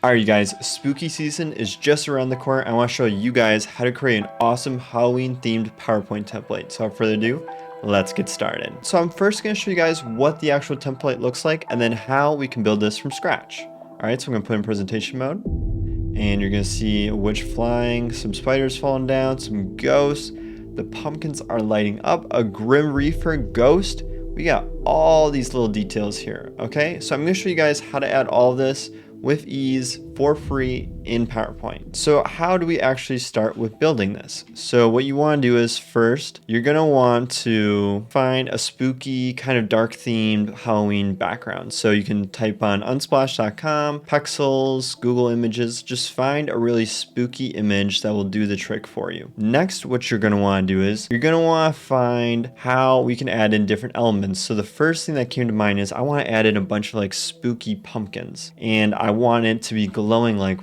Alright, you guys, spooky season is just around the corner. I want to show you guys how to create an awesome Halloween themed PowerPoint template. So without further ado, let's get started. So I'm first going to show you guys what the actual template looks like and then how we can build this from scratch. Alright, so I'm going to put in presentation mode and you're going to see a witch flying, some spiders falling down, some ghosts. The pumpkins are lighting up, a Grim Reaper ghost. We got all these little details here. Okay, so I'm going to show you guys how to add all this with ease for free in PowerPoint. So how do we actually start with building this? So what you want to do is first, you're going to want to find a spooky kind of dark themed Halloween background. So you can type on unsplash.com, Pexels, Google Images, just find a really spooky image that will do the trick for you. Next, what you're going to want to do is you're going to want to find how we can add in different elements. So the first thing that came to mind is I want to add in a bunch of like spooky pumpkins, and I want it to be glowing like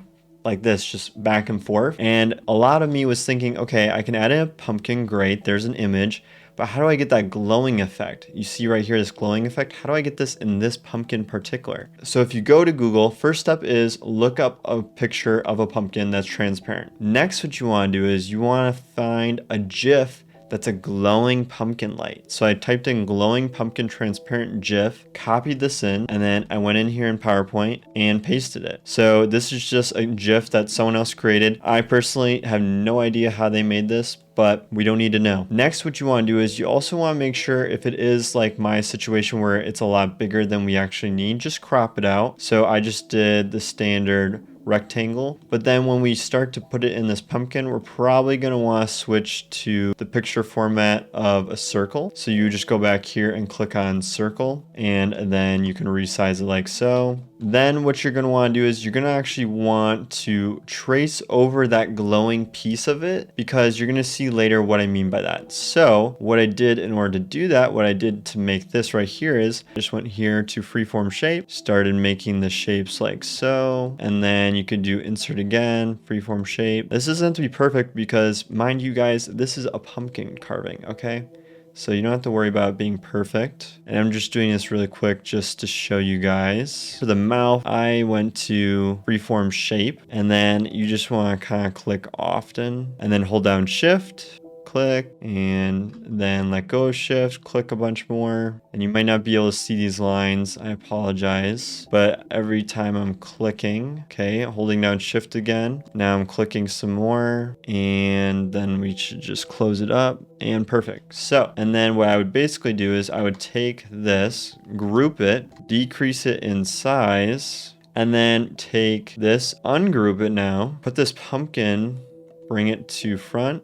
this, just back and forth. And a lot of me was thinking, okay, I can add in a pumpkin, great, there's an image, but how do I get that glowing effect? You see right here, this glowing effect. How do I get this in this pumpkin in particular? So if you go to Google, first step is look up a picture of a pumpkin that's transparent. Next, what you want to do is you want to find a GIF that's a glowing pumpkin light. So I typed in glowing pumpkin transparent GIF, copied this in, and then I went in here in PowerPoint and pasted it. So this is just a GIF that someone else created. I personally have no idea how they made this, but we don't need to know. Next, what you want to do is you also want to make sure if it is like my situation where it's a lot bigger than we actually need, just crop it out. So I just did the standard rectangle, but then when we start to put it in this pumpkin, we're probably going to want to switch to the picture format of a circle. So you just go back here and click on circle, and then you can resize it like so. Then what you're going to want to do is you're going to actually want to trace over that glowing piece of it, because you're going to see later what I mean by that. So what I did in order to do that, what I did to make this right here is I just went here to freeform shape, started making the shapes like so, and then you could do insert again, freeform shape. This doesn't have to be perfect because, mind you guys, this is a pumpkin carving, okay? So you don't have to worry about it being perfect. And I'm just doing this really quick just to show you guys. For the mouth, I went to freeform shape, and then you just want to kind of click often and then hold down shift, click, and then let go of shift, click a bunch more. And you might not be able to see these lines, I apologize, but every time I'm clicking, okay, holding down shift again, now I'm clicking some more, and then we should just close it up, and perfect. So, and then what I would basically do is I would take this, group it, decrease it in size, and then take this, ungroup it now, put this pumpkin, bring it to front,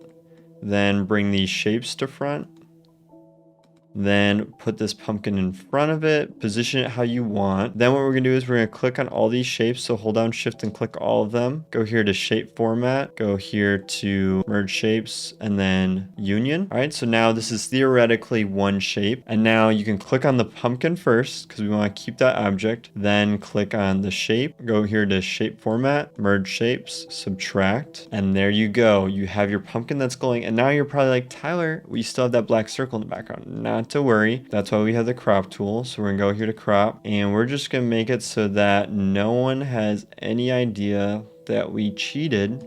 then bring these shapes to front, then put this pumpkin in front of it, position it how you want. Then what we're gonna do is we're gonna click on all these shapes. So hold down shift and click all of them. Go here to shape format, go here to merge shapes, and then union. All right, so now this is theoretically one shape. And now you can click on the pumpkin first because we wanna keep that object. Then click on the shape, go here to shape format, merge shapes, subtract. And there you go. You have your pumpkin that's glowing. And now you're probably like, Tyler, we still have that black circle in the background. Not to worry, that's why we have the crop tool. So we're gonna go here to crop, and we're just gonna make it so that no one has any idea that we cheated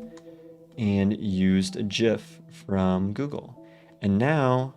and used a GIF from Google. And now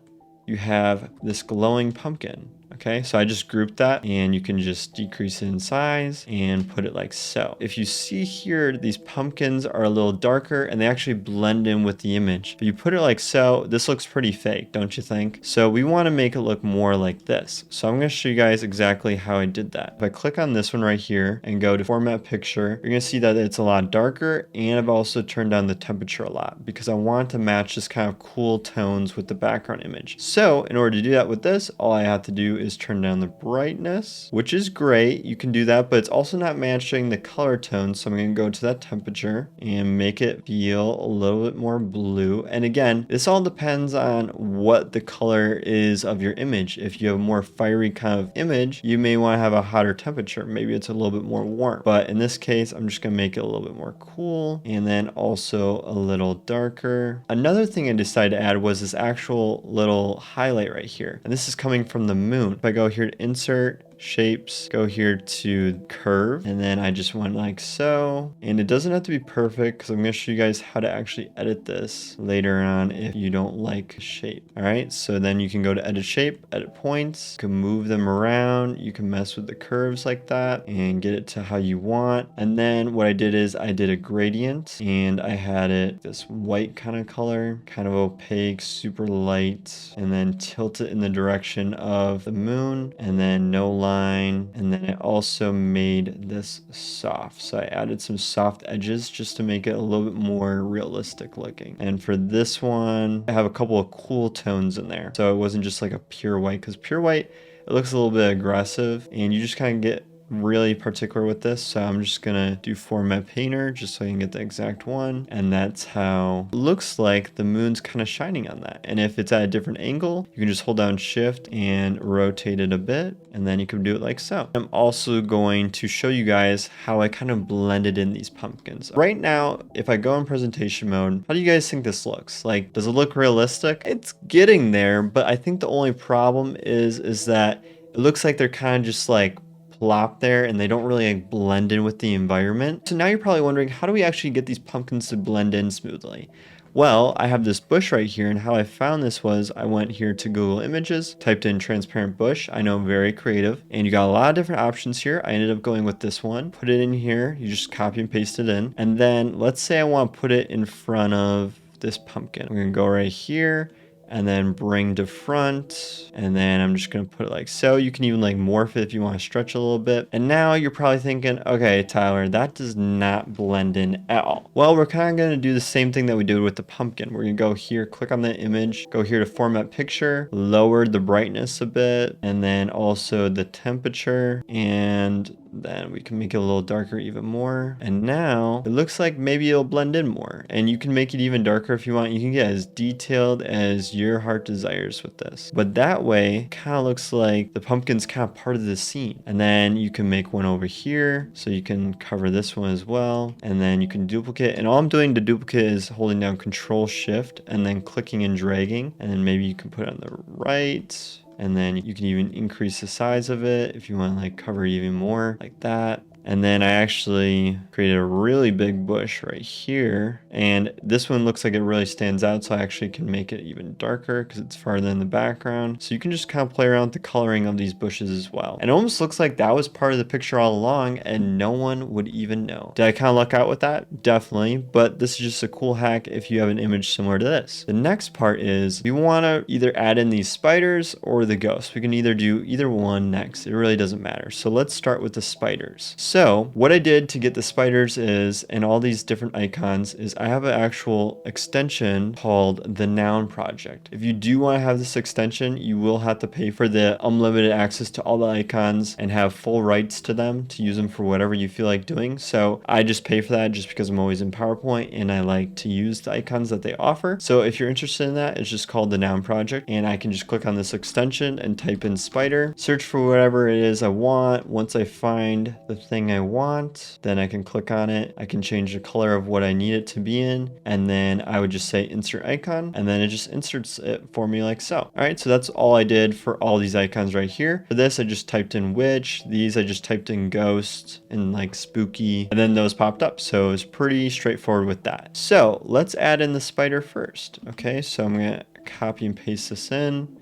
you have this glowing pumpkin. Okay, so I just grouped that, and you can just decrease it in size and put it like so. If you see here, these pumpkins are a little darker and they actually blend in with the image. But you put it like so, this looks pretty fake, don't you think? So we want to make it look more like this. So I'm going to show you guys exactly how I did that. If I click on this one right here and go to format picture, you're going to see that it's a lot darker, and I've also turned down the temperature a lot because I want to match this kind of cool tones with the background image. So in order to do that with this, all I have to do is turn down the brightness, which is great. You can do that, but it's also not matching the color tone. So I'm going to go to that temperature and make it feel a little bit more blue. And again, this all depends on what the color is of your image. If you have a more fiery kind of image, you may want to have a hotter temperature. Maybe it's a little bit more warm. But in this case, I'm just going to make it a little bit more cool, and then also a little darker. Another thing I decided to add was this actual little highlight right here. And this is coming from the moon. If I go here to insert, shapes, go here to curve, and then I just went like so. And it doesn't have to be perfect because I'm going to show you guys how to actually edit this later on if you don't like shape. All right, so then you can go to edit shape, edit points, you can move them around, you can mess with the curves like that and get it to how you want. And then what I did is I did a gradient and I had it this white kind of color, kind of opaque, super light, and then tilt it in the direction of the moon, and then no line. And then I also made this soft, so I added some soft edges just to make it a little bit more realistic looking. And for this one, I have a couple of cool tones in there, so it wasn't just like a pure white, because pure white, it looks a little bit aggressive and you just kind of get really particular with this. So I'm just gonna do format painter just so I can get the exact one, and that's how it looks like the moon's kind of shining on that. And if it's at a different angle, you can just hold down shift and rotate it a bit, and then you can do it like so. I'm also going to show you guys how I kind of blended in these pumpkins. Right now, if I go in presentation mode, how do you guys think this looks? Like, does it look realistic? It's getting there, but I think the only problem is that it looks like they're kind of just like plop there and they don't really like blend in with the environment. So now you're probably wondering, how do we actually get these pumpkins to blend in smoothly? Well, I have this bush right here, and how I found this was I went here to Google Images, typed in transparent bush. I know I'm very creative, and you got a lot of different options here. I ended up going with this one. Put it in here, you just copy and paste it in. And then let's say I want to put it in front of this pumpkin. I'm gonna go right here and then bring to front, and then I'm just gonna put it like so. You can even like morph it if you want to stretch a little bit. And now you're probably thinking, okay, Tyler, that does not blend in at all. Well, we're kind of gonna do the same thing that we did with the pumpkin. We're gonna go here, click on the image, go here to format picture, lower the brightness a bit, and then also the temperature, and then we can make it a little darker even more. And now it looks like maybe it'll blend in more, and you can make it even darker if you want. You can get as detailed as your heart desires with this, but that way kind of looks like the pumpkin's kind of part of the scene. And then you can make one over here, so you can cover this one as well, and then you can duplicate. And all I'm doing to duplicate is holding down Control Shift and then clicking and dragging, and then maybe you can put it on the right. And then you can even increase the size of it if you want to like cover even more like that. And then I actually created a really big bush right here. And this one looks like it really stands out, so I actually can make it even darker because it's farther in the background. So you can just kind of play around with the coloring of these bushes as well. And it almost looks like that was part of the picture all along and no one would even know. Did I kind of luck out with that? Definitely. But this is just a cool hack if you have an image similar to this. The next part is we want to either add in these spiders or the ghosts. We can either do either one next. It really doesn't matter. So let's start with the spiders. So what I did to get the spiders is, and all these different icons, is I have an actual extension called the Noun Project. If you do want to have this extension, you will have to pay for the unlimited access to all the icons and have full rights to them to use them for whatever you feel like doing. So I just pay for that just because I'm always in PowerPoint and I like to use the icons that they offer. So if you're interested in that, it's just called the Noun Project, and I can just click on this extension and type in spider, search for whatever it is I want. Once I find the thing I want, then I can click on it. I can change the color of what I need it to be in, and then I would just say insert icon, and then it just inserts it for me like so. All right, so that's all I did for all these icons right here. For this, I just typed in witch. These I just typed in ghost and like spooky, and then those popped up. So it's pretty straightforward with that. So let's add in the spider first. Okay, so I'm gonna copy and paste this in,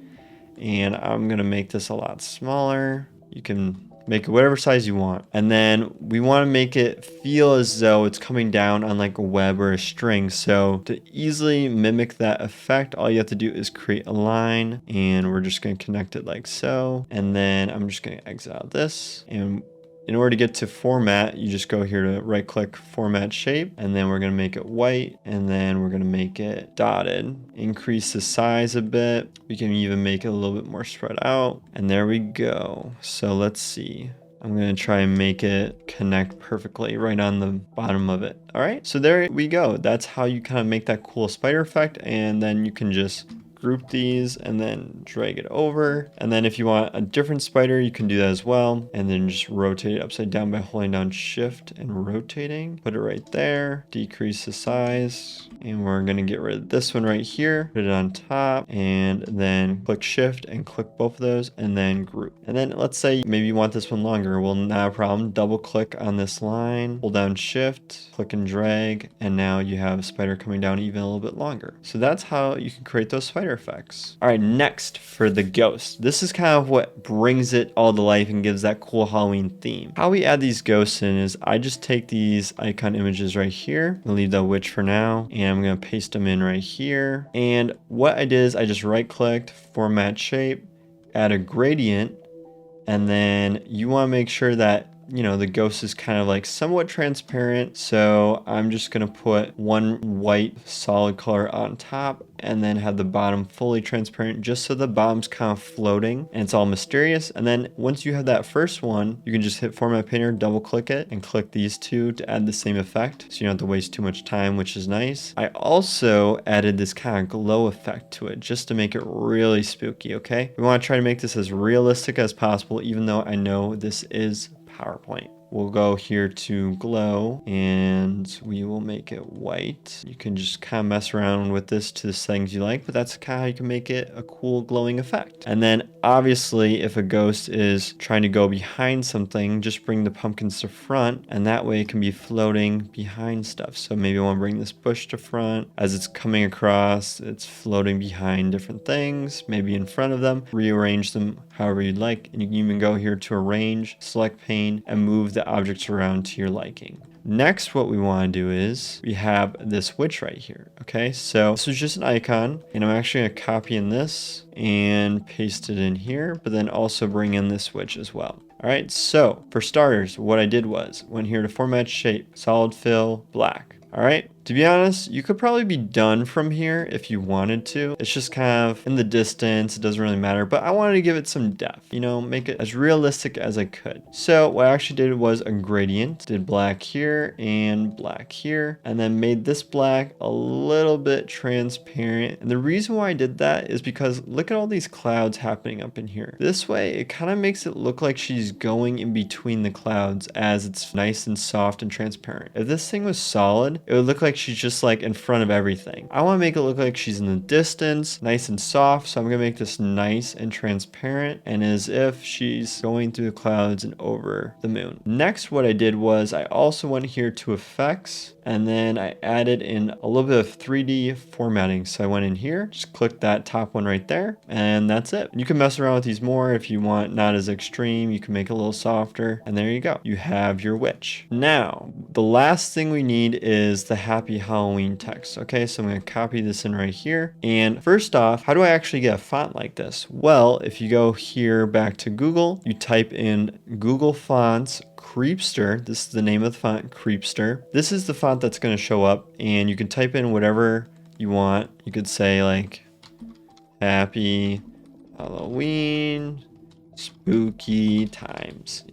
and I'm gonna make this a lot smaller. You can make it whatever size you want. And then we want to make it feel as though it's coming down on like a web or a string. So to easily mimic that effect, all you have to do is create a line, and we're just going to connect it like so. And then I'm just going to exit out this, and in order to get to format, you just go here to right click format shape, and then we're going to make it white, and then we're going to make it dotted. Increase the size a bit. We can even make it a little bit more spread out, and there we go. So let's see. I'm going to try and make it connect perfectly right on the bottom of it. All right, so there we go. That's how you kind of make that cool spider effect, and then you can just group these and then drag it over. And then if you want a different spider, you can do that as well. And then just rotate it upside down by holding down shift and rotating. Put it right there, decrease the size. And we're gonna get rid of this one right here, put it on top, and then click shift and click both of those and then group. And then let's say maybe you want this one longer. Well, not a problem. Double click on this line, hold down shift, click and drag, and now you have a spider coming down even a little bit longer. So that's how you can create those spider effects. All right, next for the ghost. This is kind of what brings it all to life and gives that cool Halloween theme. How we add these ghosts in is I just take these icon images right here. I'll leave the witch for now, and I'm gonna paste them in right here. And what I did is I just right clicked, format shape, add a gradient, and then you wanna make sure that the ghost is kind of like somewhat transparent. So I'm just going to put one white solid color on top and then have the bottom fully transparent, just so the bottom's kind of floating and it's all mysterious. And then once you have that first one, you can just hit Format Painter, double click it, and click these two to add the same effect. So you don't have to waste too much time, which is nice. I also added this kind of glow effect to it just to make it really spooky, okay? We want to try to make this as realistic as possible, even though I know this is PowerPoint. We'll go here to glow and we will make it white. You can just kind of mess around with this to the settings you like, but that's kind of how you can make it a cool glowing effect. And then obviously if a ghost is trying to go behind something, just bring the pumpkins to front, and that way it can be floating behind stuff. So maybe I want to bring this bush to front. As it's coming across, it's floating behind different things, maybe in front of them. Rearrange them however you'd like, and you can even go here to arrange, select pane, and move the objects around to your liking. Next, what we want to do is we have this witch right here. Okay, so this is just an icon, and I'm actually going to copy in this and paste it in here, but then also bring in this witch as well. All right, so for starters, what I did was went here to format shape, solid fill, black. All right, to be honest, you could probably be done from here if you wanted to. It's just kind of in the distance, it doesn't really matter, but I wanted to give it some depth, make it as realistic as I could. So what I actually did was a gradient, did black here and black here, and then made this black a little bit transparent. And the reason why I did that is because look at all these clouds happening up in here. This way, it kind of makes it look like she's going in between the clouds as it's nice and soft and transparent. If this thing was solid, it would look like she's just like in front of everything. I want to make it look like she's in the distance, nice and soft. So I'm going to make this nice and transparent and as if she's going through the clouds and over the moon. Next, what I did was I also went here to effects, and then I added in a little bit of 3D formatting. So I went in here, just clicked that top one right there, and that's it. You can mess around with these more if you want, not as extreme. You can make it a little softer, and there you go. You have your witch. Now, the last thing we need is the Happy Halloween text. Okay, so I'm going to copy this in right here. And first off, how do I actually get a font like this? Well, if you go here back to Google, you type in Google Fonts Creepster. This is the name of the font, Creepster. This is the font that's going to show up, and you can type in whatever you want. You could say like Happy Halloween spooky times,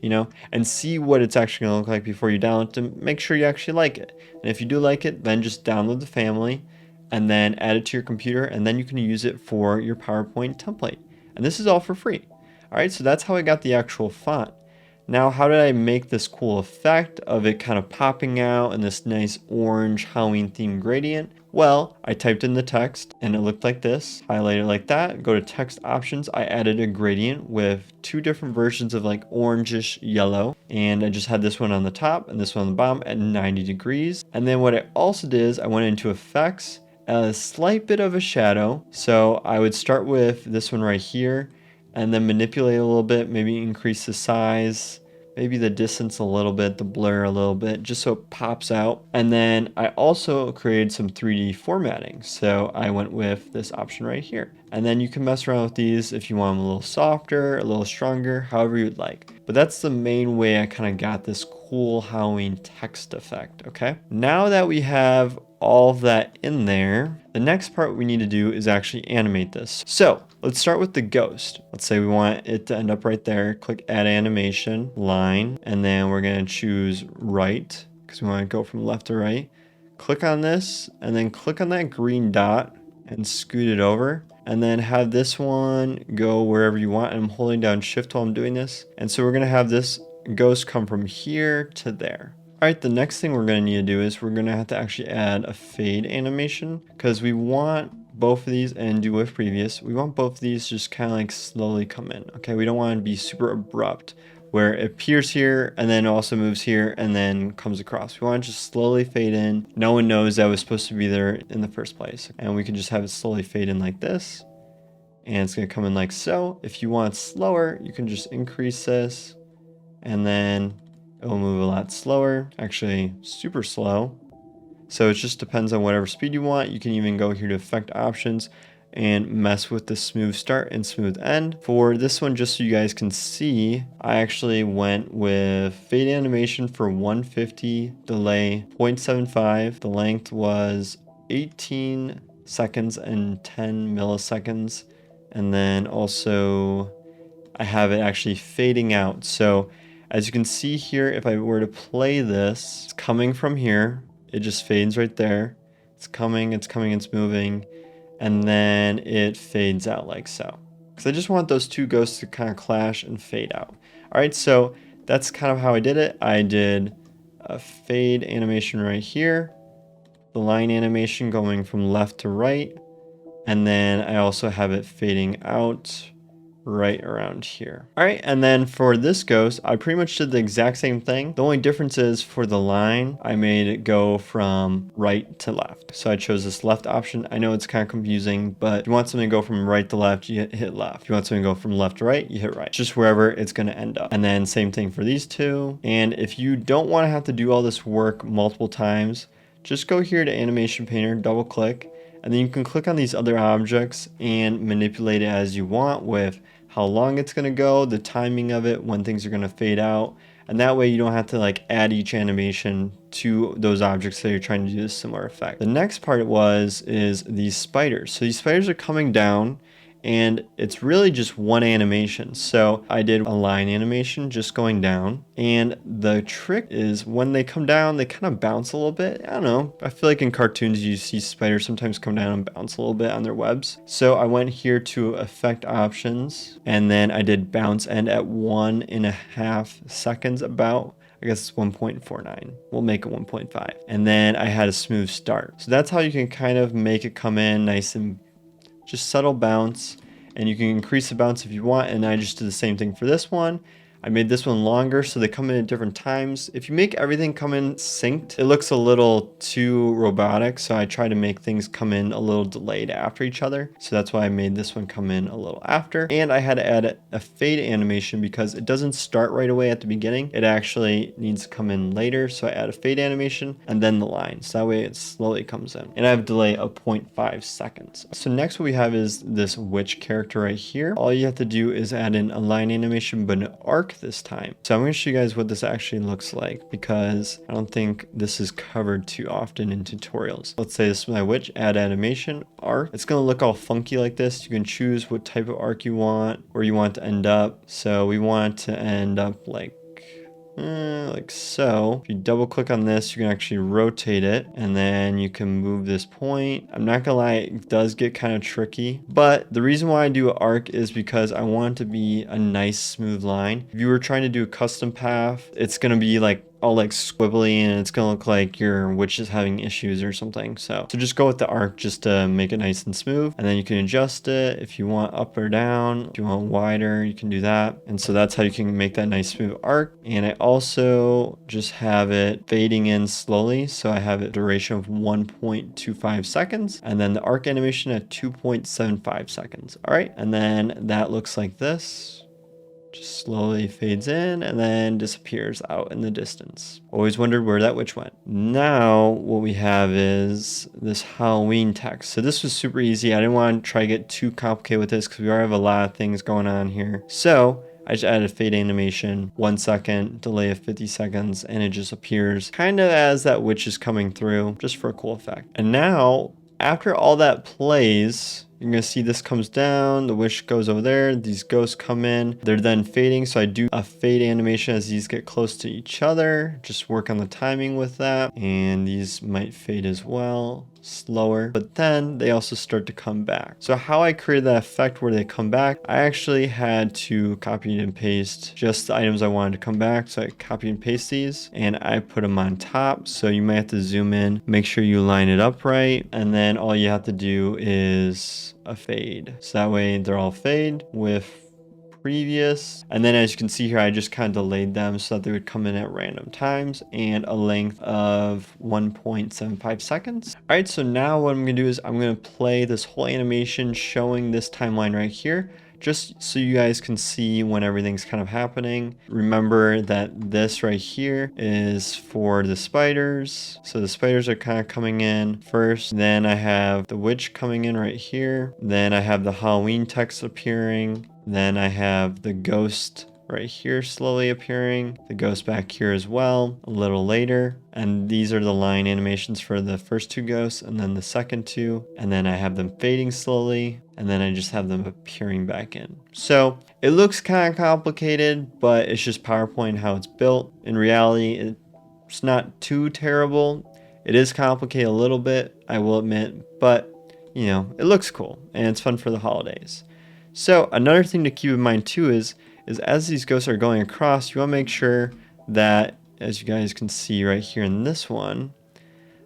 and see what it's actually going to look like before you download it to make sure you actually like it. And if you do like it, then just download the family and then add it to your computer, and then you can use it for your PowerPoint template. And this is all for free. All right, so that's how I got the actual font. Now, how did I make this cool effect of it kind of popping out in this nice orange Halloween themed gradient? Well, I typed in the text and it looked like this, highlighted like that, go to text options. I added a gradient with two different versions of like orangish yellow, and I just had this one on the top and this one on the bottom at 90 degrees. And then what I also did is I went into effects, a slight bit of a shadow. So I would start with this one right here and then manipulate a little bit, maybe increase the size, maybe the distance a little bit, the blur a little bit, just so it pops out. And then I also created some 3D formatting. So I went with this option right here. And then you can mess around with these if you want them a little softer, a little stronger, however you'd like. But that's the main way I kind of got this cool Halloween text effect, okay? Now that we have all of that in there, the next part we need to do is actually animate this. So let's start with the ghost. Let's say we want it to end up right there. Click add animation, line, and then we're gonna choose right because we want to go from left to right. Click on this and then click on that green dot and scoot it over. And then have this one go wherever you want. And I'm holding down shift while I'm doing this. And so we're going to have this ghost come from here to there. All right, the next thing we're going to need to do is we're going to have to actually add a fade animation, because we want both of these, and do with previous, we want both of these just kind of like slowly come in. Okay, we don't want it to be super abrupt where it appears here and then also moves here and then comes across. We want to just slowly fade in. No one knows that was supposed to be there in the first place. And we can just have it slowly fade in like this. And it's going to come in like so. If you want it slower, you can just increase this, and then it will move a lot slower, actually super slow. So it just depends on whatever speed you want. You can even go here to effect options and mess with the smooth start and smooth end. For this one, just so you guys can see, I actually went with fade animation for 150, delay 0.75. The length was 18 seconds and 10 milliseconds. And then also I have it actually fading out. So as you can see here, if I were to play this, it's coming from here. It just fades right there. It's coming, it's moving. And then it fades out like so. Because I just want those two ghosts to kind of clash and fade out. All right, so that's kind of how I did it. I did a fade animation right here. The line animation going from left to right. And then I also have it fading out right around here. All right, and then for this ghost, I pretty much did the exact same thing. The only difference is for the line, I made it go from right to left. So I chose this left option. I know it's kind of confusing, but if you want something to go from right to left, you hit left. If you want something to go from left to right, you hit right. Just wherever it's going to end up. And then same thing for these two. And if you don't want to have to do all this work multiple times, just go here to Animation Painter, double click, and then you can click on these other objects and manipulate it as you want with how long it's going to go, the timing of it, when things are going to fade out. And that way you don't have to like add each animation to those objects that you're trying to do a similar effect. The next part is these spiders. So these spiders are coming down, and it's really just one animation. So I did a line animation just going down, and the trick is when they come down, they kind of bounce a little bit. I don't know, I feel like in cartoons you see spiders sometimes come down and bounce a little bit on their webs. So I went here to effect options, and then I did bounce end at 1.5 seconds about. I guess it's 1.49. We'll make it 1.5. And then I had a smooth start. So that's how you can kind of make it come in nice and just subtle bounce, and you can increase the bounce if you want. And I just did the same thing for this one. I made this one longer so they come in at different times. If you make everything come in synced, it looks a little too robotic. So I try to make things come in a little delayed after each other. So that's why I made this one come in a little after. And I had to add a fade animation because it doesn't start right away at the beginning. It actually needs to come in later. So I add a fade animation and then the line. So that way it slowly comes in. And I have a delay of 0.5 seconds. So next what we have is this witch character right here. All you have to do is add in a line animation, but an arc this time. So I'm going to show you guys what this actually looks like, because I don't think this is covered too often in tutorials. Let's say this is my witch, add animation, arc. It's going to look all funky like this. You can choose what type of arc you want, where you want it to end up. So we want it to end up like so. If you double click on this, you can actually rotate it, and then you can move this point. I'm not gonna lie, it does get kind of tricky, but the reason why I do an arc is because I want it to be a nice smooth line. If you were trying to do a custom path, it's gonna be like all like squibbly, and it's gonna look like your witch is having issues or something. So just go with the arc just to make it nice and smooth, and then you can adjust it if you want up or down. If you want wider, you can do that. And so that's how you can make that nice smooth arc. And I also just have it fading in slowly, so I have a duration of 1.25 seconds, and then the arc animation at 2.75 seconds. All right, and then that looks like this. Just slowly fades in and then disappears out in the distance. Always wondered where that witch went. Now what we have is this Halloween text. So this was super easy. I didn't want to try to get too complicated with this because we already have a lot of things going on here. So I just added fade animation, 1 second, delay of 50 seconds, and it just appears kind of as that witch is coming through, just for a cool effect. And now, after all that plays, you're gonna see this comes down, the witch goes over there, these ghosts come in, they're then fading. So I do a fade animation as these get close to each other. Just work on the timing with that. And these might fade as well, slower, but then they also start to come back. So how I created that effect where they come back, I actually had to copy and paste just the items I wanted to come back. So I copy and paste these and I put them on top. So you might have to zoom in, make sure you line it up right. And then all you have to do is a fade. So that way they're all fade with previous, and then as you can see here, I just kind of delayed them so that they would come in at random times and a length of 1.75 seconds. All right, so now what I'm gonna do is I'm gonna play this whole animation showing this timeline right here, just so you guys can see when everything's kind of happening. Remember that this right here is for the spiders. So the spiders are kind of coming in first. Then I have the witch coming in right here. Then I have the Halloween text appearing. Then I have the ghost right here slowly appearing, the ghost back here as well a little later, and these are the line animations for the first two ghosts and then the second two, and then I have them fading slowly, and then I just have them appearing back in. So it looks kind of complicated, but it's just PowerPoint how it's built. In reality, it's not too terrible. It is complicated a little bit, I will admit, but you know, it looks cool and it's fun for the holidays. So another thing to keep in mind too is as these ghosts are going across, you want to make sure that, as you guys can see right here in this one,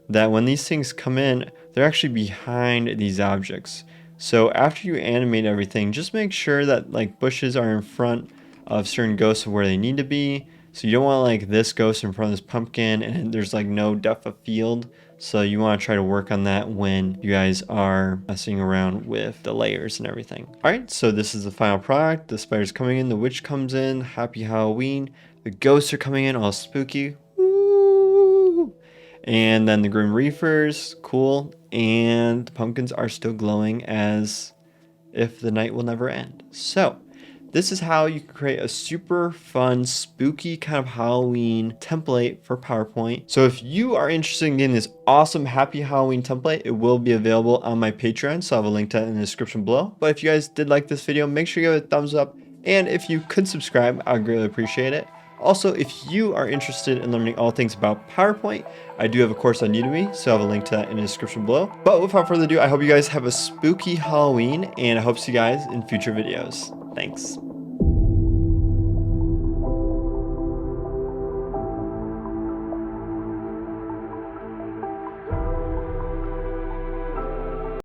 that when these things come in, they're actually behind these objects. So after you animate everything, just make sure that like bushes are in front of certain ghosts of where they need to be. So you don't want like this ghost in front of this pumpkin and there's like no depth of field. So you want to try to work on that when you guys are messing around with the layers and everything. All right, so this is the final product. The spider's coming in, the witch comes in, happy Halloween. The ghosts are coming in all spooky. Woo! And then the Grim Reapers, cool. And the pumpkins are still glowing as if the night will never end. So this is how you can create a super fun, spooky kind of Halloween template for PowerPoint. So if you are interested in getting this awesome Happy Halloween template, it will be available on my Patreon. So I'll have a link to that in the description below. But if you guys did like this video, make sure you give it a thumbs up. And if you could subscribe, I'd greatly appreciate it. Also, if you are interested in learning all things about PowerPoint, I do have a course on Udemy, so I'll have a link to that in the description below. But without further ado, I hope you guys have a spooky Halloween, and I hope to see you guys in future videos. Thanks.